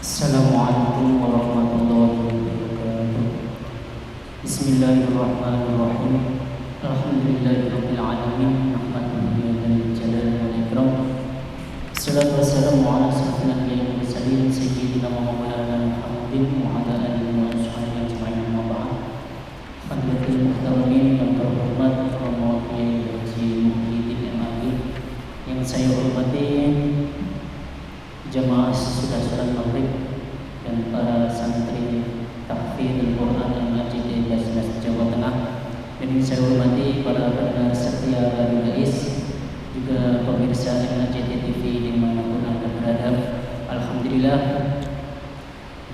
Assalamualaikum warahmatullahi wabarakatuh. Bismillahirrahmanirrahim. Alhamdulillahirabbil alamin. Nahmaduhu wa jalal wal ikram. Wassalatu wassalamu ala asyrafil anbiya'i wal mursalin sayyidina wa maulana Muhammadin wa ala alihi wa sahbihi ajma'in. Amma ba'd. Hadirin muhtaramin yang terhormat, Romo Haji Muhyiddin MAG yang saya hormati, jamaah sesudah sholat maghrib dan para santri tahfidz Al-Quran Al-Majid di Basnas Jawa Tengah, dan yang saya hormati para pendengar setia Radio Gais, juga pemirsa MAJT TV dimanapun anda berada. Alhamdulillah,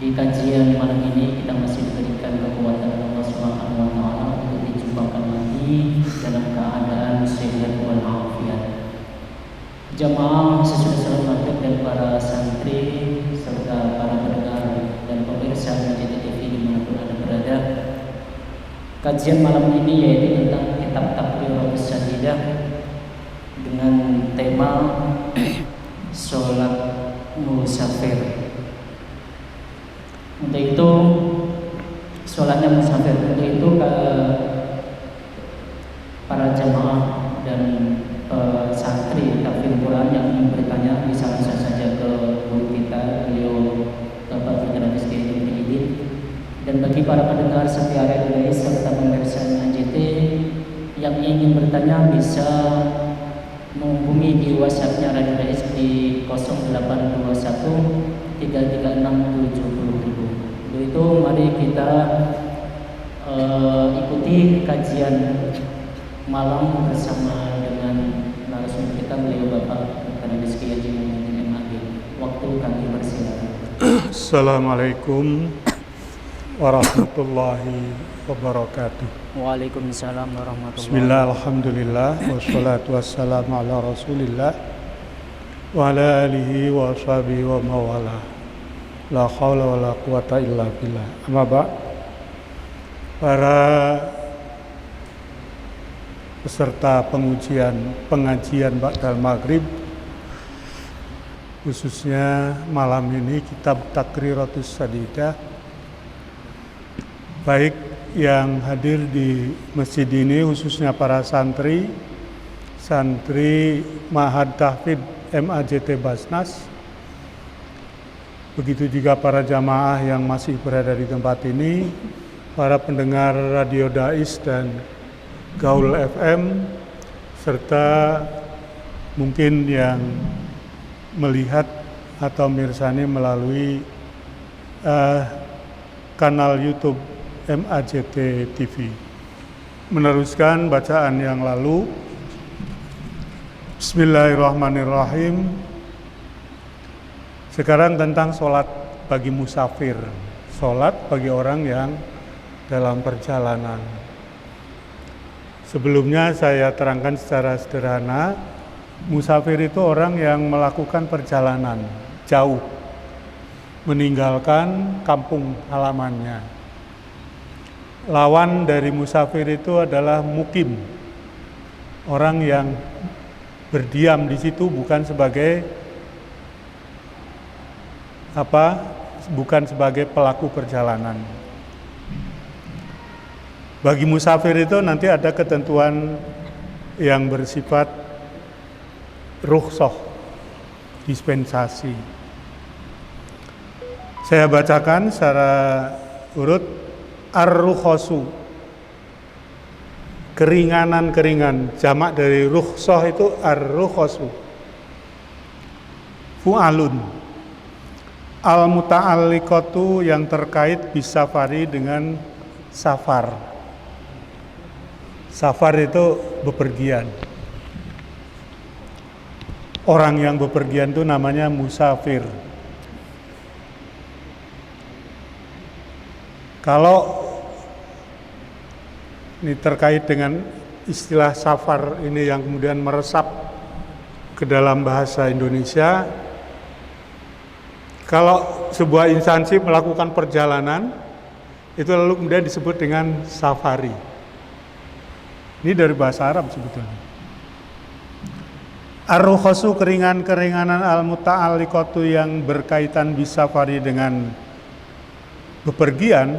di kajian malam ini kita masih diberikan kekuatan Allah Subhanahu wa Ta'ala untuk dijumpakan lagi dalam keadaan sehat walafiat. Jamaah sesudah sholat maghrib dan para santri serta para pendengar dan pemirsa MAJT TV dimanapun anda berada, kajian malam ini yaitu tentang kitab Taqriratus Sadidah dengan tema sholat musafir. Untuk itu sholatnya musafir, untuk itu para jamaah dan santri tahfidz Quran yang ingin bertanya bisa langsung saja ke guru kita, beliau Bapak Fidran Rizky Muhyiddin. Dan bagi para pendengar setia Radio Gais serta pemirsa MAJT yang ingin bertanya bisa menghubungi di WhatsApp-nya Radio Gais di 0821 336 70.000. Untuk itu mari kita ikuti kajian malam bersama dengan narasumber kita, beliau Bapak Fidran Rizky Muhyiddin MAG. Waktu kami persilakan. Assalamualaikum warahmatullahi wabarakatuh. Waalaikumsalam warahmatullahi wabarakatuh. Bismillah, alhamdulillah, wassalatu wassalamu ala rasulillah wa ala alihi wa sahbihi wa mawala. La hawla wa la quwata illa billah. Amma ba', para peserta pengajian ba'dal maghrib, khususnya malam ini kitab Taqriratus Sadidah, baik yang hadir di masjid ini khususnya para santri Ma'had Tahfidz MAJT Basnas, begitu juga para jamaah yang masih berada di tempat ini, para pendengar Radio Dais dan Gaul FM, serta mungkin yang melihat atau mirsani melalui kanal YouTube MAJT TV. Meneruskan bacaan yang lalu, Bismillahirrahmanirrahim. Sekarang tentang sholat bagi musafir, sholat bagi orang yang dalam perjalanan. Sebelumnya saya terangkan secara sederhana, musafir itu orang yang melakukan perjalanan jauh, meninggalkan kampung halamannya. Lawan dari musafir itu adalah mukim, orang yang berdiam di situ bukan sebagai pelaku perjalanan. Bagi musafir itu nanti ada ketentuan yang bersifat rukhsah, dispensasi. Saya bacakan secara urut. Ar-rukhasu, keringanan, jamak dari rukhsah itu ar-rukhasu. Fu'alun, al-muta'alliqatu, yang terkait bisafari, dengan safar. Safar itu bepergian. Orang yang bepergian itu namanya musafir. Kalau ini terkait dengan istilah safar ini yang kemudian meresap ke dalam bahasa Indonesia, kalau sebuah instansi melakukan perjalanan, itu lalu kemudian disebut dengan safari. Ini dari bahasa Arab sebetulnya. Ar-rukhasu keringanan al-muta'alliqatu yang berkaitan bisafari dengan bepergian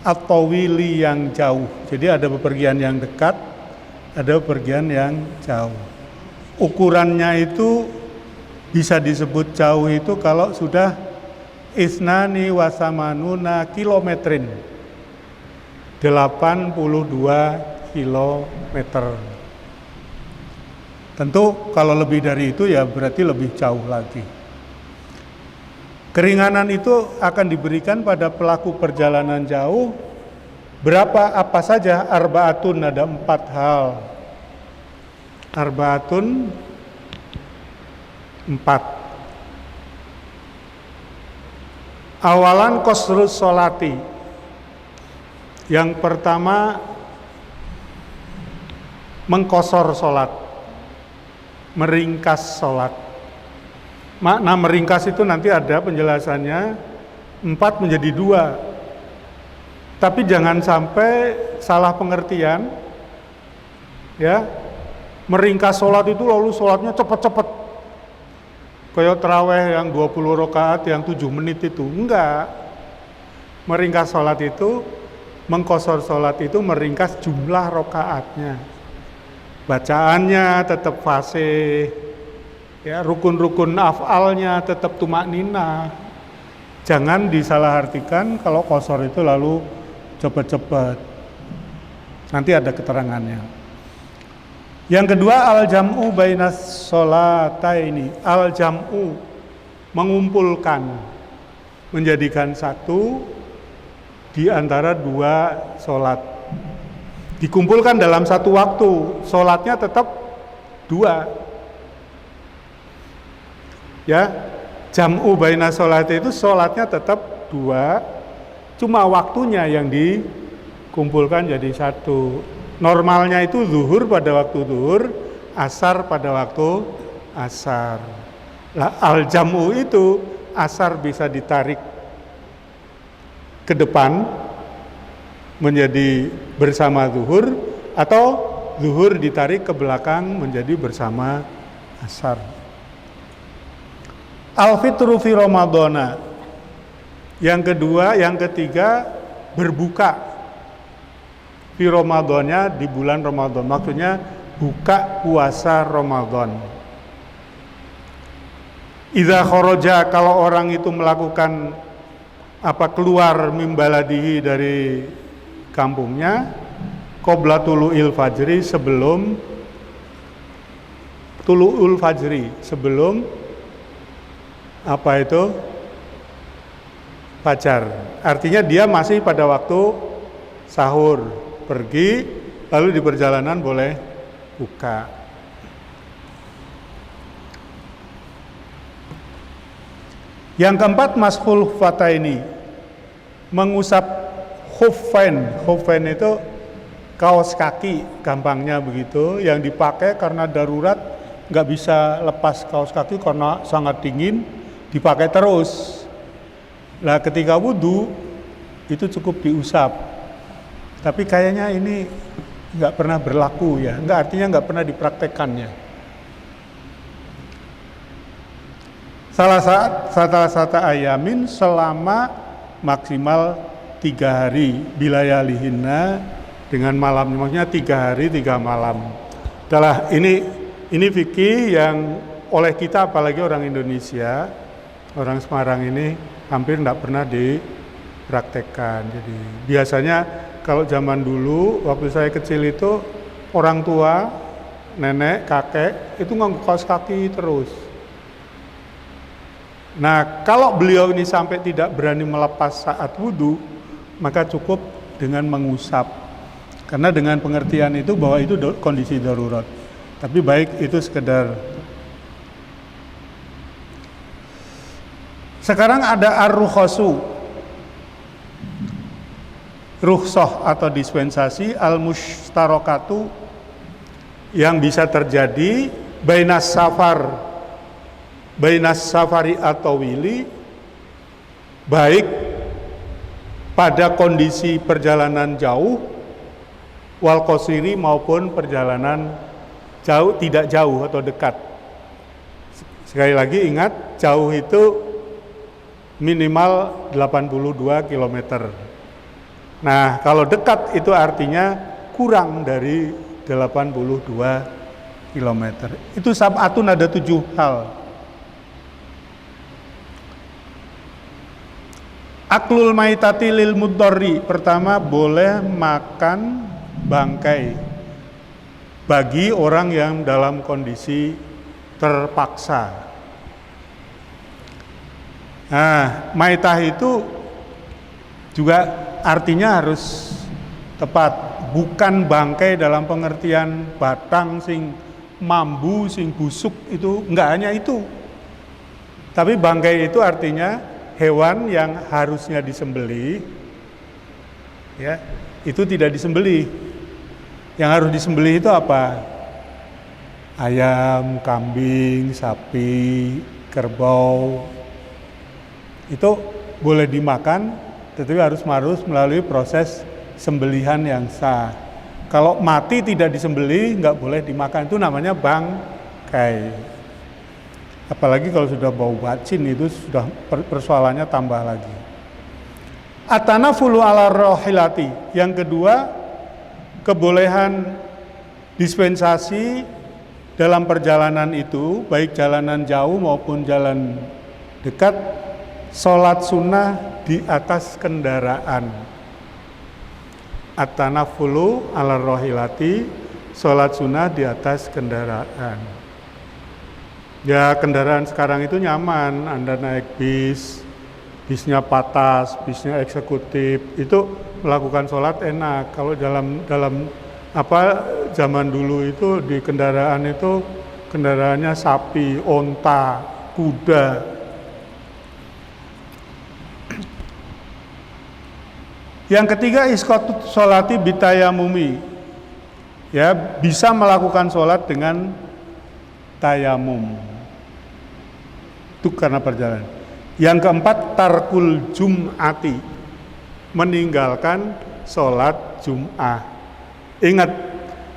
atau wili yang jauh. Jadi ada bepergian yang dekat, ada bepergian yang jauh. Ukurannya itu bisa disebut jauh itu kalau sudah isnani wasamanuna kilometrin, 82 kilometer. Tentu kalau lebih dari itu ya berarti lebih jauh lagi. Keringanan itu akan diberikan pada pelaku perjalanan jauh. Berapa apa saja? Arbaatun, ada 4 hal. Arbaatun 4. Awalan qasrus sholati. Yang pertama mengkosor sholat, meringkas sholat. Makna meringkas itu nanti ada penjelasannya, 4 menjadi 2. Tapi jangan sampai salah pengertian, ya. Meringkas sholat itu lalu sholatnya cepat-cepat, kayak taraweh yang 20 rakaat yang 7 menit itu. Enggak. Meringkas sholat itu, mengkosor sholat itu meringkas jumlah rakaatnya. Bacaannya tetap fasih, ya, rukun-rukun af'alnya tetap tumakninah. Jangan disalahartikan kalau kosor itu lalu cepat-cepat. Nanti ada keterangannya. Yang kedua, al-jam'u bainas sholataini. Al-jam'u, mengumpulkan, menjadikan satu di antara 2 sholat. Dikumpulkan dalam satu waktu, sholatnya tetap 2. Ya, jam'u bainas sholati itu sholatnya tetap 2, cuma waktunya yang dikumpulkan jadi 1. Normalnya itu zuhur pada waktu zuhur, asar pada waktu asar. Lah, al-jam'u itu asar bisa ditarik ke depan menjadi bersama zuhur, atau zuhur ditarik ke belakang menjadi bersama asar. Al-fitru fi Ramadana. Yang kedua, yang ketiga, berbuka fi Ramadannya di bulan Ramadan. Maksudnya buka puasa Ramadan. Idza kharaja, kalau orang itu melakukan keluar mimbaladihi dari kampungnya, qabla tulu'il fajri, sebelum tulu'ul fajri, sebelum fajar. Artinya dia masih pada waktu sahur, pergi, lalu di perjalanan boleh buka. Yang keempat, mashul fataini, mengusap khuffain. Khuffain itu kaos kaki, gampangnya begitu, yang dipakai karena darurat, nggak bisa lepas kaos kaki karena sangat dingin, dipakai terus. Nah, ketika wudu itu cukup diusap. Tapi kayaknya ini nggak pernah berlaku ya, artinya nggak pernah dipraktekkannya. Salah satu ayamin, selama maksimal 3 hari, bilayalihinna, dengan malamnya, maksudnya 3 hari 3 malam. Adalah ini fikih yang oleh kita, apalagi orang Indonesia, orang Semarang ini hampir tidak pernah dipraktekkan. Jadi biasanya kalau zaman dulu, waktu saya kecil itu, orang tua, nenek, kakek itu nganggo kaos kaki terus. Nah, kalau beliau ini sampai tidak berani melepas saat wudu, maka cukup dengan mengusap. Karena dengan pengertian itu bahwa itu kondisi darurat. Tapi baik itu sekedar. Sekarang ada ar-rukhasu, rukhsah atau dispensasi, al-mushtarakatu, yang bisa terjadi bainas safari atau wili, baik pada kondisi perjalanan jauh, wal qasiri, maupun perjalanan jauh, tidak jauh atau dekat. Sekali lagi ingat, jauh itu minimal 82 km. Nah, kalau dekat itu artinya kurang dari 82 km. Itu sab'atun, ada 7 hal. Aklul maitati lil mudorri, pertama boleh makan bangkai bagi orang yang dalam kondisi terpaksa. Nah, maitah itu juga artinya harus tepat, bukan bangkai dalam pengertian batang sing mambu, sing busuk, itu enggak hanya itu. Tapi bangkai itu artinya hewan yang harusnya disembelih, ya, itu tidak disembelih. Yang harus disembelih itu apa? Ayam, kambing, sapi, kerbau. Itu boleh dimakan, tetapi harus melalui proses sembelihan yang sah. Kalau mati tidak disembelih, nggak boleh dimakan, itu namanya bangkai. Apalagi kalau sudah bau bacin, itu sudah persoalannya tambah lagi. Atanafulu ala rohilati. Yang kedua, kebolehan dispensasi dalam perjalanan itu, baik jalanan jauh maupun jalan dekat, sholat sunnah di atas kendaraan. At-tanafulu ala rohilati, sholat sunnah di atas kendaraan. Ya, kendaraan sekarang itu nyaman, Anda naik bis, bisnya patas, bisnya eksekutif, itu melakukan sholat enak. Kalau dalam zaman dulu itu di kendaraan itu kendaraannya sapi, onta, kuda. Yang ketiga, isqatut sholati bitayamumi. Ya, bisa melakukan sholat dengan tayamum. Itu karena perjalanan. Yang keempat, tarkul jum'ati, meninggalkan sholat Jum'ah. Ingat,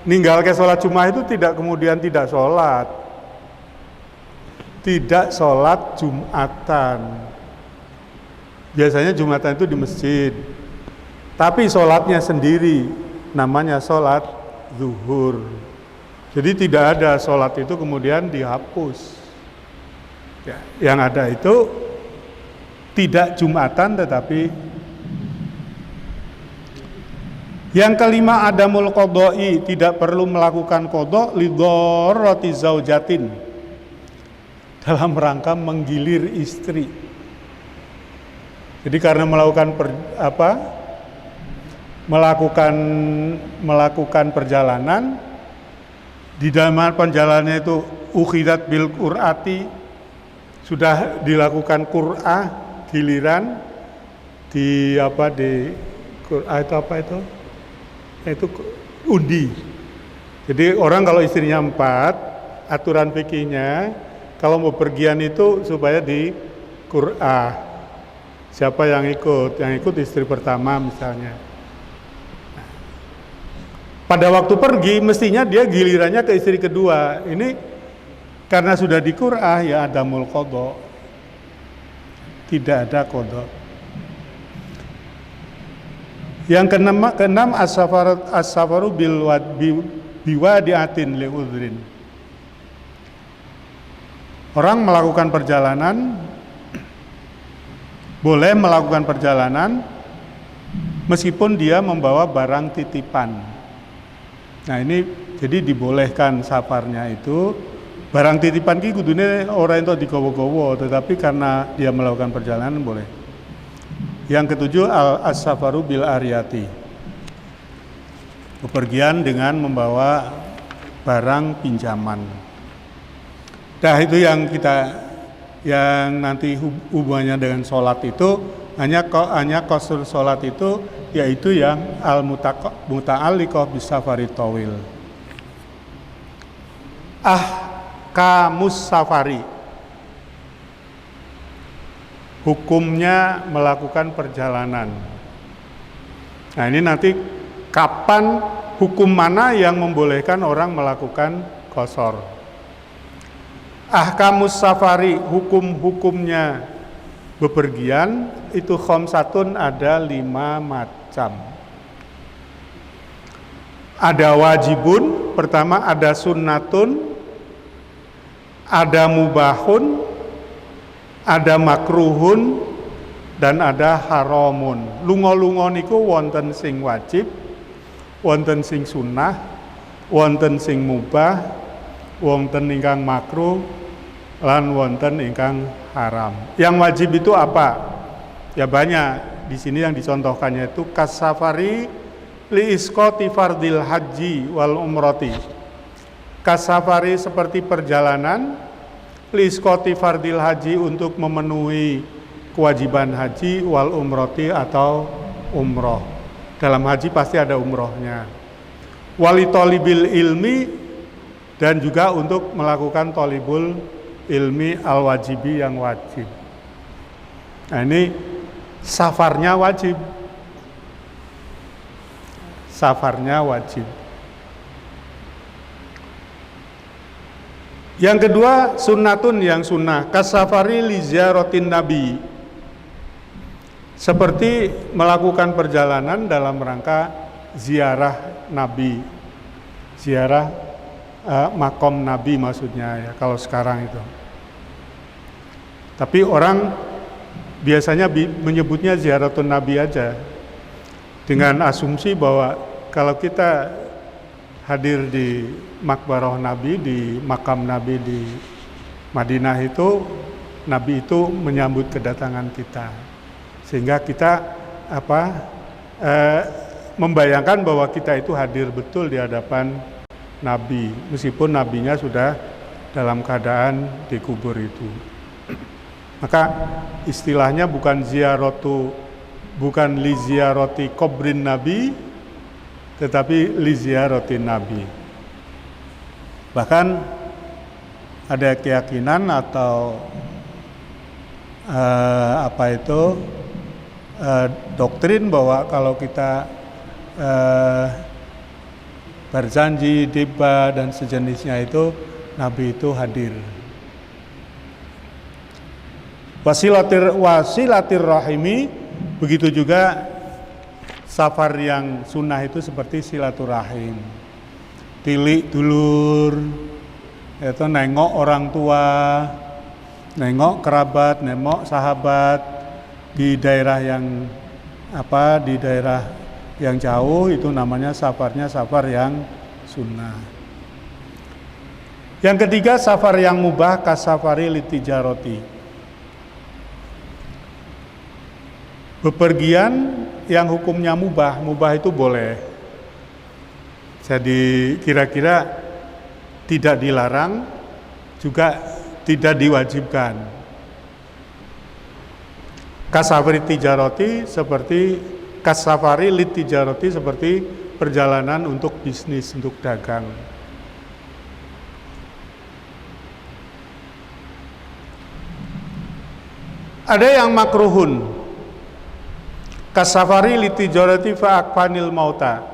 meninggalkan sholat Jum'ah itu tidak kemudian tidak sholat. Tidak sholat Jum'atan. Biasanya Jum'atan itu di masjid. Tapi sholatnya sendiri, namanya sholat zuhur. Jadi tidak ada sholat itu kemudian dihapus. Ya, yang ada itu tidak Jumatan, tetapi yang kelima, adamul qodoi, tidak perlu melakukan qodho lidorroti zaujatin, dalam rangka menggilir istri. Jadi karena melakukan perjalanan, di dalam perjalanannya itu ukhidat bil qur'ati, sudah dilakukan qur'ah, giliran di qur'ah itu itu undi. Jadi orang kalau istrinya 4, aturan fikihnya kalau mau pergian itu supaya di qur'ah. Siapa yang ikut? Yang ikut istri pertama misalnya. Pada waktu pergi mestinya dia gilirannya ke istri kedua. Ini karena sudah di qur'ah, ya adamul qodho, tidak ada qodho. Yang keenam as-safaru biwadi'atin li'udhrin. Orang melakukan perjalanan, boleh melakukan perjalanan meskipun dia membawa barang titipan. Nah, ini jadi dibolehkan safarnya itu. Barang titipan ki kudune ora entuk digowo-gowo, tetapi karena dia melakukan perjalanan boleh. Yang ketujuh, as-safaru bil ariyati, bepergian dengan membawa barang pinjaman. Nah, itu yang nanti hubungannya dengan sholat itu hanya qasr sholat itu, yaitu yang al-muta'alliqah bis safari tawil. Kamus safari, hukumnya melakukan perjalanan. Nah, ini nanti kapan, hukum mana yang membolehkan orang melakukan qasar. Ahkamus safari, hukum-hukumnya bepergian itu khamsatun, ada 5 macam. Ada wajibun, pertama ada sunnatun, ada mubahun, ada makruhun, dan ada haramun. Lunga-lunga niku wonten sing wajib, wonten sing sunnah, wonten sing mubah, wonten ingkang makruh, lan wonten ingkang haram. Yang wajib itu apa? Ya banyak. Di sini yang dicontohkannya itu kasafari li isqati fardil haji wal umrati. Kasafari seperti perjalanan, li isqati fardil haji untuk memenuhi kewajiban haji, wal umrati atau umroh. Dalam haji pasti ada umrohnya. Wali tolibil ilmi, dan juga untuk melakukan tolibul ilmi al wajibi, yang wajib. Nah ini safarnya wajib. Safarnya wajib. Yang kedua sunnatun, yang sunnah, kasafari li ziaratin nabi, seperti melakukan perjalanan dalam rangka ziarah nabi, ziarah makom nabi maksudnya ya kalau sekarang itu. Tapi orang biasanya menyebutnya ziaratun nabi aja, dengan asumsi bahwa kalau kita hadir di makbarah Nabi, di makam Nabi di Madinah itu, Nabi itu menyambut kedatangan kita, sehingga kita membayangkan bahwa kita itu hadir betul di hadapan Nabi, meskipun Nabinya sudah dalam keadaan dikubur itu. Maka istilahnya bukan li ziarati kubrin Nabi, tetapi li ziarati Nabi. Bahkan ada keyakinan atau doktrin bahwa kalau kita berjanji, debat dan sejenisnya itu, Nabi itu hadir. Wasilatir rahimi, begitu juga safar yang sunnah itu seperti silaturahim, tilik dulur, itu nengok orang tua, nengok kerabat, nengok sahabat di daerah yang jauh, itu namanya safarnya safar yang sunnah. Yang ketiga safar yang mubah, kasafari litijaroti, bepergian yang hukumnya mubah. Mubah itu boleh, jadi kira-kira tidak dilarang, juga tidak diwajibkan. Kasafari tijaroti seperti kasafari litijaroti, seperti perjalanan untuk bisnis, untuk dagang. Ada yang makruhun, kasafari litijarati fa'akfanil mauta.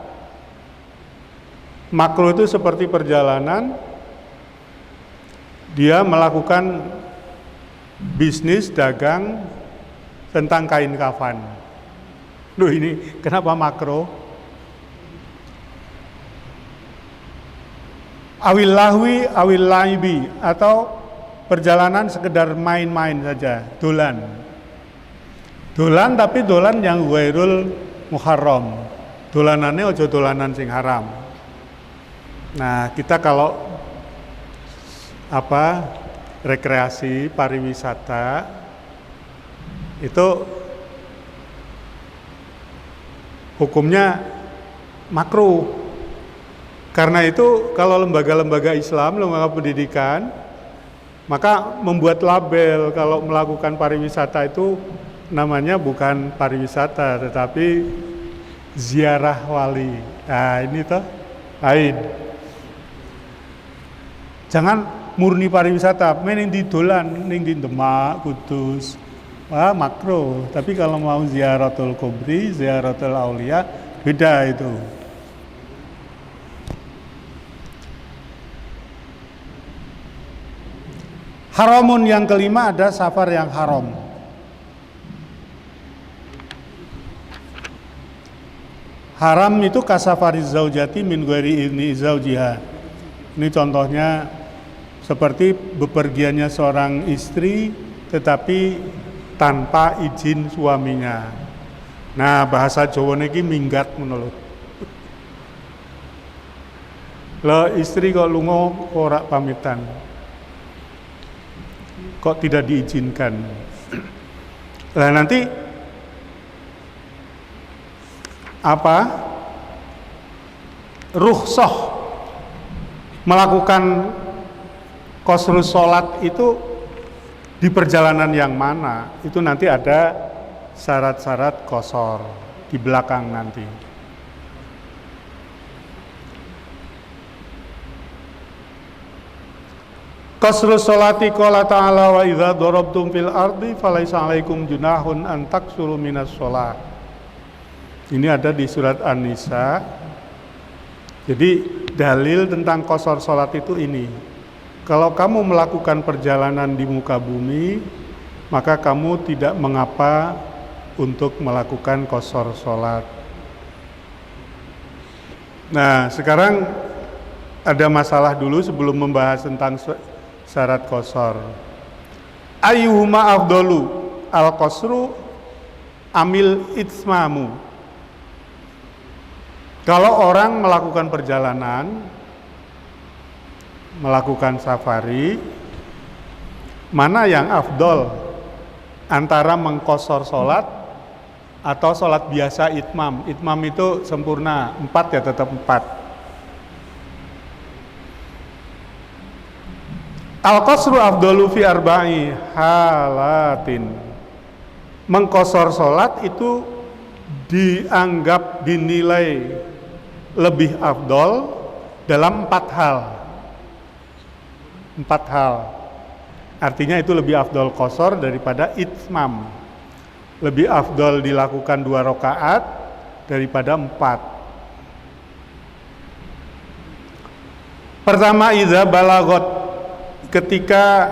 Makruh itu seperti perjalanan, dia melakukan bisnis dagang tentang kain kafan. Loh, ini kenapa makruh? Awil lahwi awil laibi, atau perjalanan sekedar main-main saja, dolan tapi dolan yang ghairul muharram, dolanannya ojo dolanan sing haram. Nah, kita kalau rekreasi pariwisata itu hukumnya makruh. Karena itu kalau lembaga-lembaga Islam, lembaga pendidikan, maka membuat label kalau melakukan pariwisata itu namanya bukan pariwisata tetapi ziarah wali. Nah, ini toh lain. Jangan murni pariwisata, main di dolan, ning di Demak, Kudus, makruh. Tapi kalau mau ziaratul kubri, ziaratul aulia, beda itu. Haramun yang kelima ada safar yang haram. Haram itu kasafari zaujati min ghairi idni zaujiha. Ini contohnya seperti bepergiannya seorang istri tetapi tanpa izin suaminya. Nah, bahasa Jawa niki minggat menurut. Lah istri kok lunga ora pamitan. Kok tidak diizinkan. Lah nanti apa? Rukhsah melakukan qasrus sholat itu di perjalanan yang mana? Itu nanti ada syarat-syarat qasar di belakang nanti. Qasrus sholati qala ta'ala wa idza darabtum fil ardi falaisa 'alaikum junahun an taksuru minas sholat. Ini ada di surat An-Nisa. Jadi dalil tentang qasar sholat itu ini. Kalau kamu melakukan perjalanan di muka bumi, maka kamu tidak mengapa untuk melakukan qasar sholat. Nah, sekarang ada masalah dulu sebelum membahas tentang syarat qasar. Ayyuhuma afdalu al-qasru amil itsmamu. Kalau orang melakukan perjalanan, melakukan safari, mana yang afdol antara mengqasar sholat atau sholat biasa itmam? Itmam itu sempurna, 4 ya tetap 4. Al-qasru afdalu fi arba'i halatin. Mengqasar salat itu dianggap dinilai lebih afdal dalam 4 hal. 4 hal. Artinya itu lebih afdal qasar daripada itmam. Lebih afdal dilakukan 2 rakaat daripada 4. Pertama, idza balagot, ketika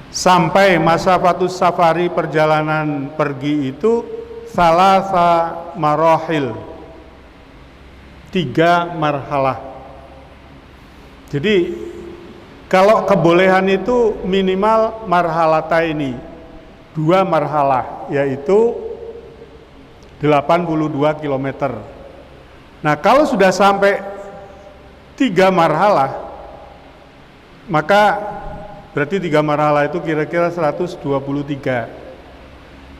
sampai masafatus safari, perjalanan pergi itu salasa marahil, 3 marhalah. Jadi kalau kebolehan itu minimal marhalataini, 2 marhalah, yaitu 82 km. Nah, kalau sudah sampai 3 marhalah, maka berarti 3 marhalah itu kira-kira 123.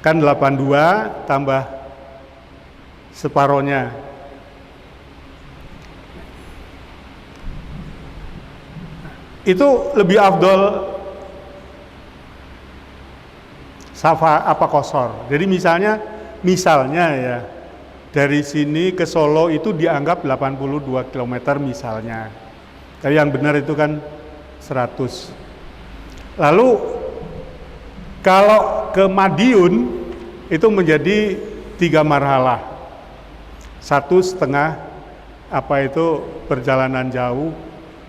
Kan 82 tambah separohnya. Itu lebih afdol qasar. Jadi misalnya ya, dari sini ke Solo itu dianggap 82 km misalnya. Tapi yang benar itu kan 100. Lalu kalau ke Madiun itu menjadi 3 marhalah, 1,5 perjalanan jauh,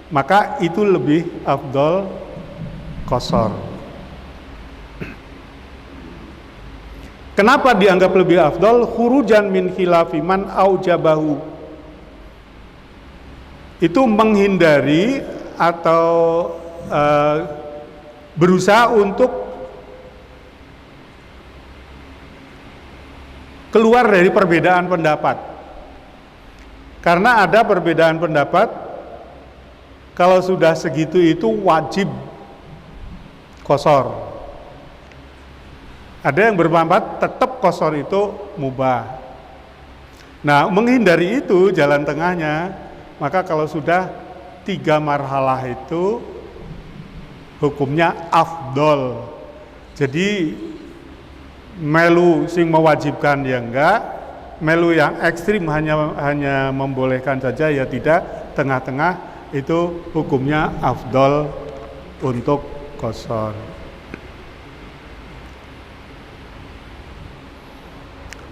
maka itu lebih afdal qasar. Kenapa dianggap lebih afdal? Khurujan min khilafi man aujabahu. Itu menghindari atau berusaha untuk keluar dari perbedaan pendapat. Karena ada perbedaan pendapat, kalau sudah segitu itu wajib qasar. Ada yang berpendapat tetap qasar itu mubah. Nah, menghindari itu jalan tengahnya, maka kalau sudah 3 marhalah itu hukumnya afdol. Jadi melu sing mewajibkan ya enggak, melu yang ekstrim hanya membolehkan saja ya tidak, tengah-tengah itu hukumnya afdol untuk qasar.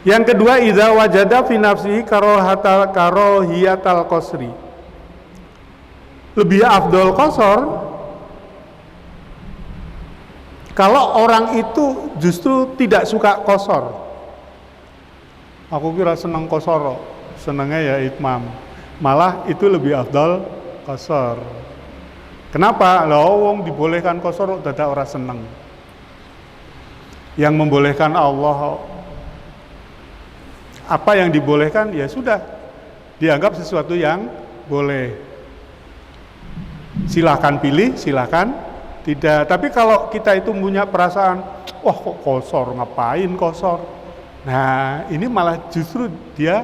Yang kedua, idza wajada fi nafsihi karohiyatal qasri. Lebih afdol qasar Kalau orang itu justru tidak suka qashar, aku kira senang qashar, senangnya ya itmam, malah itu lebih afdal qashar. Kenapa? Wong dibolehkan qashar dadak ora seneng. Yang membolehkan Allah, apa yang dibolehkan ya sudah dianggap sesuatu yang boleh. Silahkan pilih, silahkan tidak. Tapi kalau kita itu punya perasaan, wah kok qashar, ngapain qashar? Nah ini malah justru dia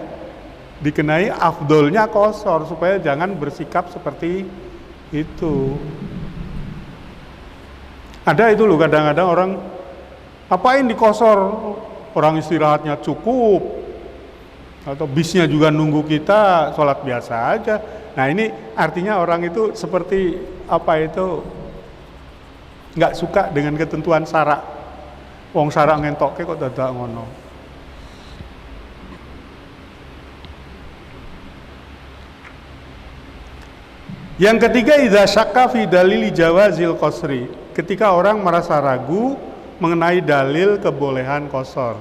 dikenai afdolnya qashar, supaya jangan bersikap seperti itu. Ada itu loh kadang-kadang orang, apain di qashar, orang istirahatnya cukup, atau bisnya juga nunggu kita, sholat biasa aja. Nah ini artinya orang itu seperti apa itu, nggak suka dengan ketentuan syarak. Wong syarak ngentokke kok dadak ngono. Yang ketiga, idza syakka fi dalili jawazil qasri, ketika orang merasa ragu mengenai dalil kebolehan qashar.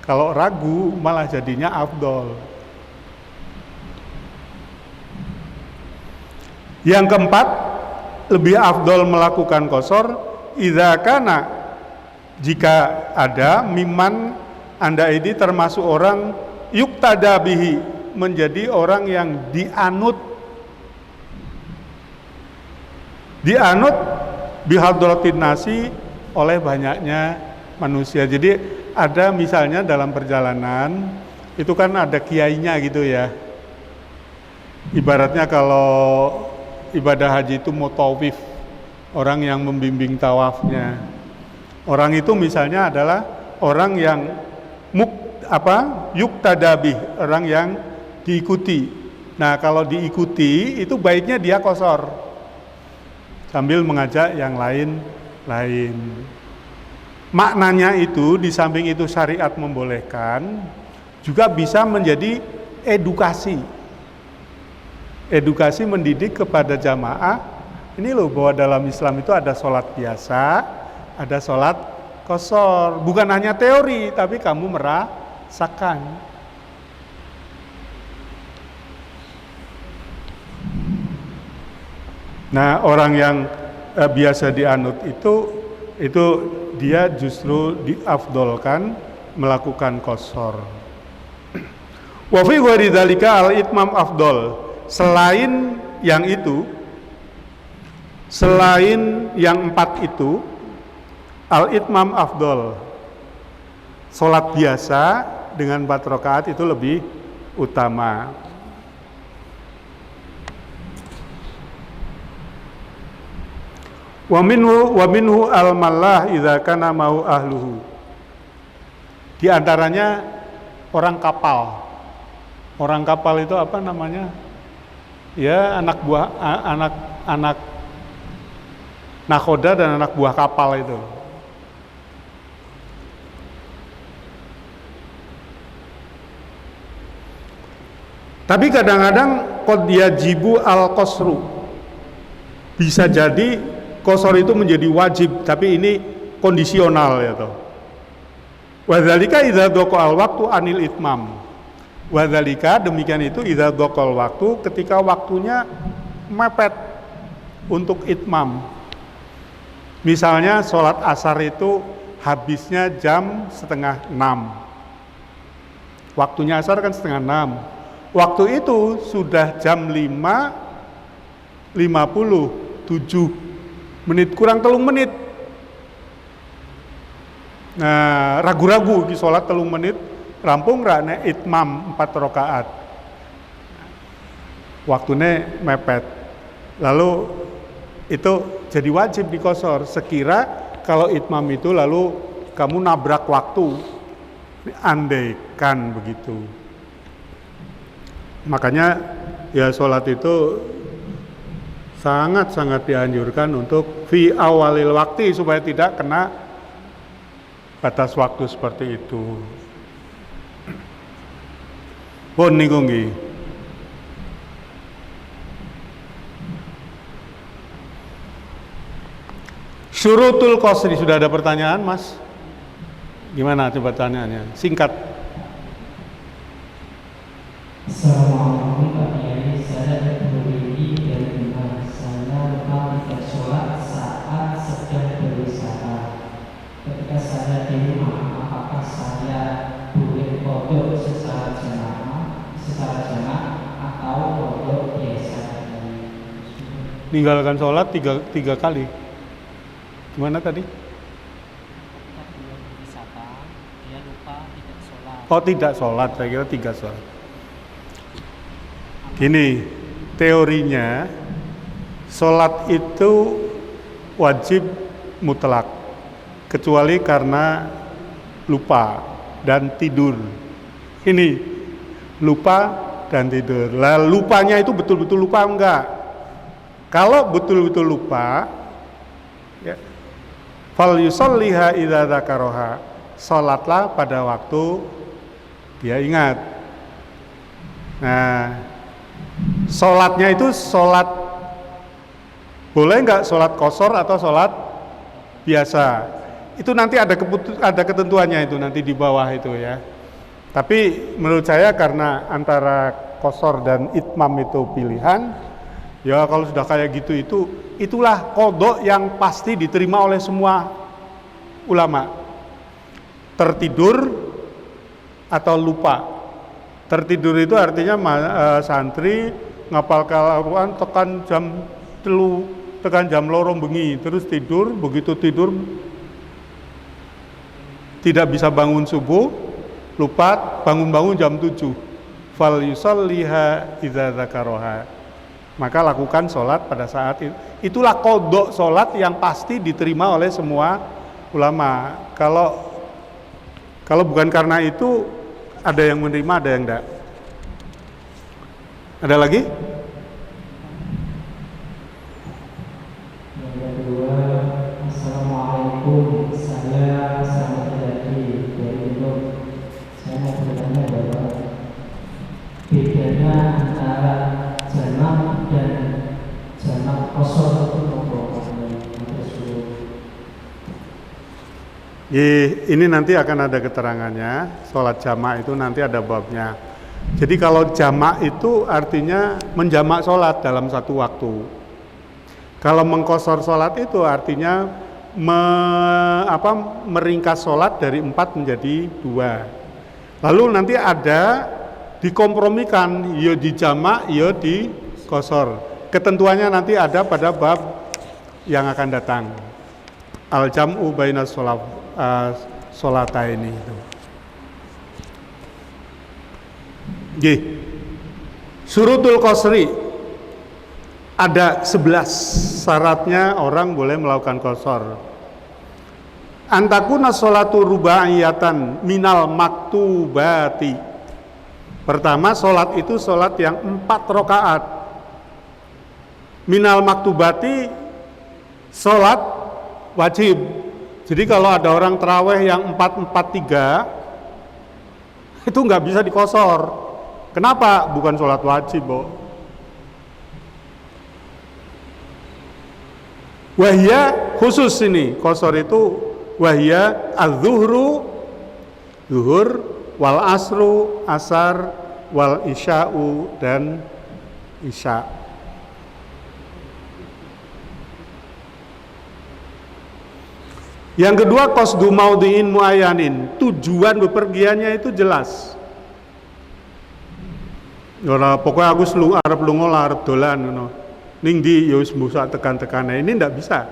Kalau ragu malah jadinya afdol. Yang keempat, lebih afdol melakukan qashar idza kana, jika ada miman anda ini termasuk orang yuktada bihi, menjadi orang yang dianut bihadratin nasi, oleh banyaknya manusia. Jadi ada misalnya dalam perjalanan itu kan ada kiainya gitu ya, ibaratnya kalau ibadah haji itu mutawif, orang yang membimbing tawafnya. Orang itu misalnya adalah orang yang yuktadabih, orang yang diikuti. Nah kalau diikuti itu baiknya dia qashar sambil mengajak yang lain. Maknanya itu di samping itu syariat membolehkan, juga bisa menjadi edukasi mendidik kepada jamaah. Ini loh bahwa dalam Islam itu ada sholat biasa, ada sholat qashar. Bukan hanya teori, tapi kamu merasakan. Nah orang yang biasa dianut itu dia justru diafdolkan melakukan qashar. Wa fi ghairi dzalika al-itmam afdol. Selain yang itu, selain yang 4 itu, al-itmam afdol. Salat biasa dengan 4 rakaat itu lebih utama. Wa minhu al-mallah idza kana mau ahluhu. Di antaranya orang kapal. Orang kapal itu apa namanya? Ya, anak nakhoda dan anak buah kapal itu. Tapi kadang-kadang qad yajibu al-qasru. Bisa jadi qashar itu menjadi wajib, tapi ini kondisional ya toh. Wa dzalika idza dhaqal waktu anil itmam. Wa dzalika demikian itu idza dhaqal waktu, ketika waktunya mepet untuk itmam. Misalnya sholat asar itu habisnya jam 5:30. Waktunya asar kan 5:30. Waktu itu sudah jam 5:57 menit, kurang 3 menit. Nah, ragu-ragu di sholat 3 menit, rampung ra nek itmam 4 rakaat. Waktunya mepet. Lalu itu jadi wajib di qashar. Sekira kalau itmam itu lalu kamu nabrak waktu, andaikan begitu. Makanya ya sholat itu sangat-sangat dianjurkan untuk fi awalil waktu, supaya tidak kena batas waktu seperti itu. Pun niku nggih. Syurutul qasri, sudah ada pertanyaan, Mas? Gimana coba tanyaannya? Singkat. Assalamualaikum Pak Kiai, saya berdiri dari rumah. Saya lupa tidak sholat saat sedang berwisata. Ketika saya di rumah, apakah saya boleh qadha secara jamaah atau qadha biasa? Ninggalkan sholat tiga kali. Gimana tadi? Wisata, dia lupa tidak sholat. Oh, tidak sholat, saya kira 3 sholat. Gini, teorinya sholat itu wajib mutlak, kecuali karena lupa dan tidur. Ini lupa dan tidur. Lah lupanya itu betul-betul lupa enggak? Kalau betul-betul lupa, ya, fal yusalliha idza dzakaraha, salatlah pada waktu dia ingat. Nah, salatnya itu salat boleh enggak salat qashar atau salat biasa? Itu nanti ada ketentuannya itu nanti di bawah itu ya. Tapi menurut saya karena antara qashar dan itmam itu pilihan, ya kalau sudah kayak gitu itulah qadha yang pasti diterima oleh semua ulama. Tertidur atau lupa. Tertidur itu artinya santri ngapal Al-Quran tekan jam lorong bengi, terus tidur, begitu tidur tidak bisa bangun subuh, lupa bangun-bangun jam 7. Fal yusalliha idza dzakaraha. Maka lakukan sholat pada saat itu. Itulah qadha sholat yang pasti diterima oleh semua ulama. Kalau bukan karena itu, ada yang menerima, ada yang enggak. Ada lagi? Yang kedua, Assalamualaikum, saya Selamat Hidayati dari Indo. Saya mau bertanya bahwa bedanya antara jamak dan jamak qashar itu apa? Ini nanti akan ada keterangannya. Sholat jamak itu nanti ada babnya. Jadi kalau jamak itu artinya menjamak sholat dalam satu waktu. Kalau mengqashar sholat itu artinya meringkas sholat dari 4 menjadi 2. Lalu nanti ada dikompromikan, ya di jamak, ya di qashar. Ketentuannya nanti ada pada bab yang akan datang. Al-jam'u bainas sholataini itu. Syurutul qasri ada 11 syaratnya orang boleh melakukan qashar. Antakuna sholatu rubaiyatan minal maktubati. Pertama, sholat itu sholat yang 4 rakaat. Minal maktubati, sholat wajib. Jadi kalau ada orang tarawih yang 4-4-3, itu nggak bisa diqashar. Kenapa? Bukan sholat wajib, Bo. Wahya khusus ini, qashar itu wahya az-zuhru, zuhur, wal asru, asar, wal isya'u, dan isya'. Yang kedua, qasdu maudhi'in muayyanin, tujuan bepergiannya itu jelas. Ora pokoknya aku arep lunga arep dolan ngono. Ning ndi ya wis mbusak tekan-tekane, ini ndak bisa.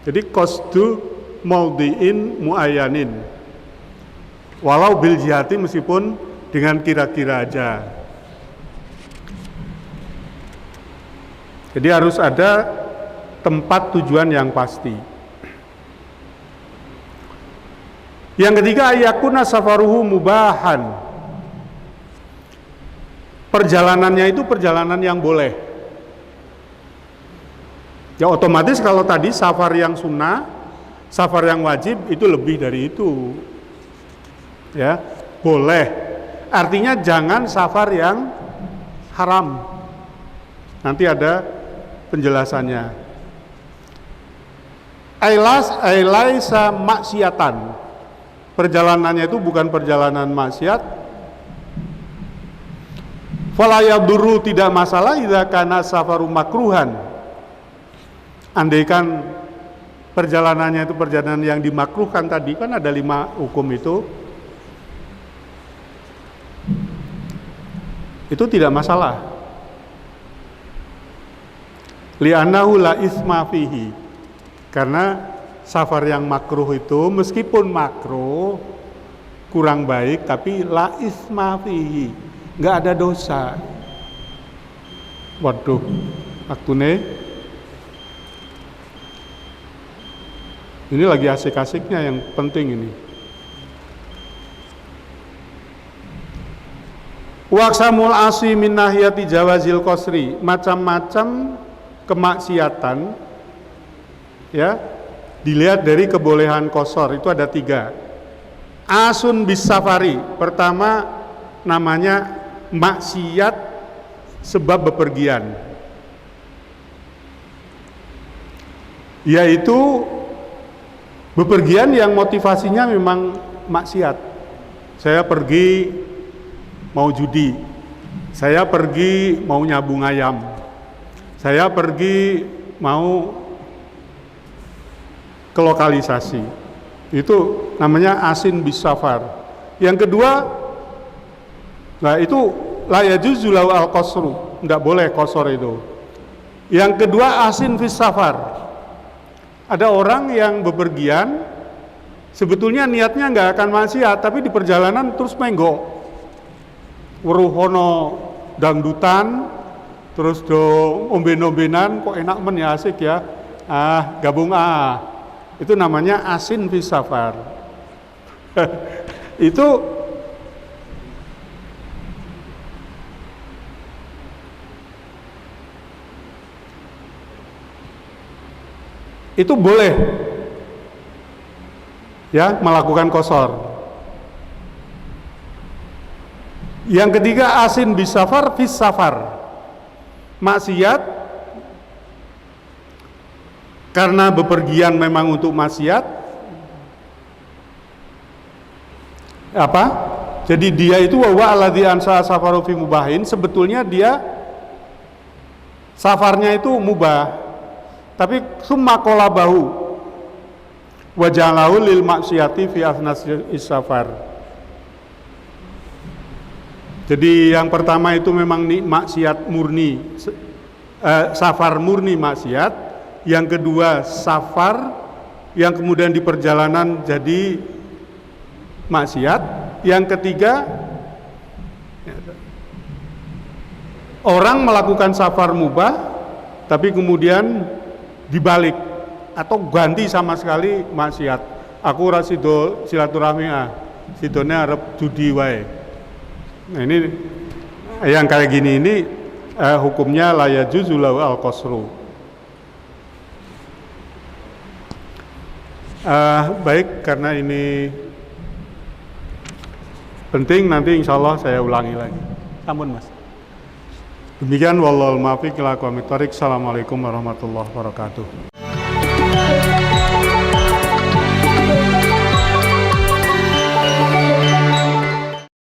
Jadi qasdu maudhi'in muayyanin. Walau bil jihati, meskipun dengan kira-kira aja. Jadi harus ada tempat tujuan yang pasti. Yang ketiga, ayakuna safaruhu mubahan. Perjalanannya itu perjalanan yang boleh. Ya otomatis kalau tadi safar yang sunnah, safar yang wajib itu lebih dari itu. Ya, boleh. Artinya jangan safar yang haram. Nanti ada penjelasannya. Ailaisa maksiatan. Perjalanannya itu bukan perjalanan maksiat. Fala yadurru, tidak masalah idza kana safaru makruhan. Andaikan perjalanannya itu perjalanan yang dimakruhkan tadi, kan ada 5 hukum itu tidak masalah. Li'annahu la isma fihi, karena safar yang makruh itu meskipun makruh kurang baik, tapi la isma fihi, nggak ada dosa. Waduh, waktune ini lagi asik-asiknya, yang penting ini. Waqsamul asi min nahiyati jawazil qasri, macam-macam kemaksiatan ya dilihat dari kebolehan qasar itu ada 3. Asun bis safari, pertama namanya maksiat sebab bepergian, yaitu bepergian yang motivasinya memang maksiat. Saya pergi mau judi, saya pergi mau nyabung ayam, saya pergi mau ke lokalisasi. Itu namanya asin bis safar. Yang kedua, nah itu la yajuzu lahu al qasru, enggak boleh qasar itu. Yang kedua asin bis safar. Ada orang yang bepergian sebetulnya niatnya nggak akan maksiat, tapi di perjalanan terus menggok, weruhono dangdutan, terus do omben-ombenan, kok enak men ya, asik ya, gabung itu namanya asin fis safar. Itu boleh ya melakukan qasar. Yang ketiga asin bis safar fis safar, maksiat karena bepergian memang untuk maksiat apa? Jadi dia itu wa alladzi ansa safaru fi mubahin, sebetulnya dia safarnya itu mubah, tapi summa qalabahu wa ja'alahu lil maksiati fi asnas safar. Jadi yang pertama itu memang maksiat murni, safar murni maksiat. Yang kedua safar yang kemudian di perjalanan jadi maksiat. Yang ketiga orang melakukan safar mubah tapi kemudian dibalik atau ganti sama sekali maksiat. Aku rasido silaturahmi sidone arep judi wae. Nah ini yang kayak gini ini hukumnya la yajuzu lahu al qasru. Baik, karena ini penting, nanti insya Allah saya ulangi lagi. Ampun mas. Demikian wallahul muwaffiq ila aqwamit thoriq. Assalamualaikum warahmatullahi wabarakatuh.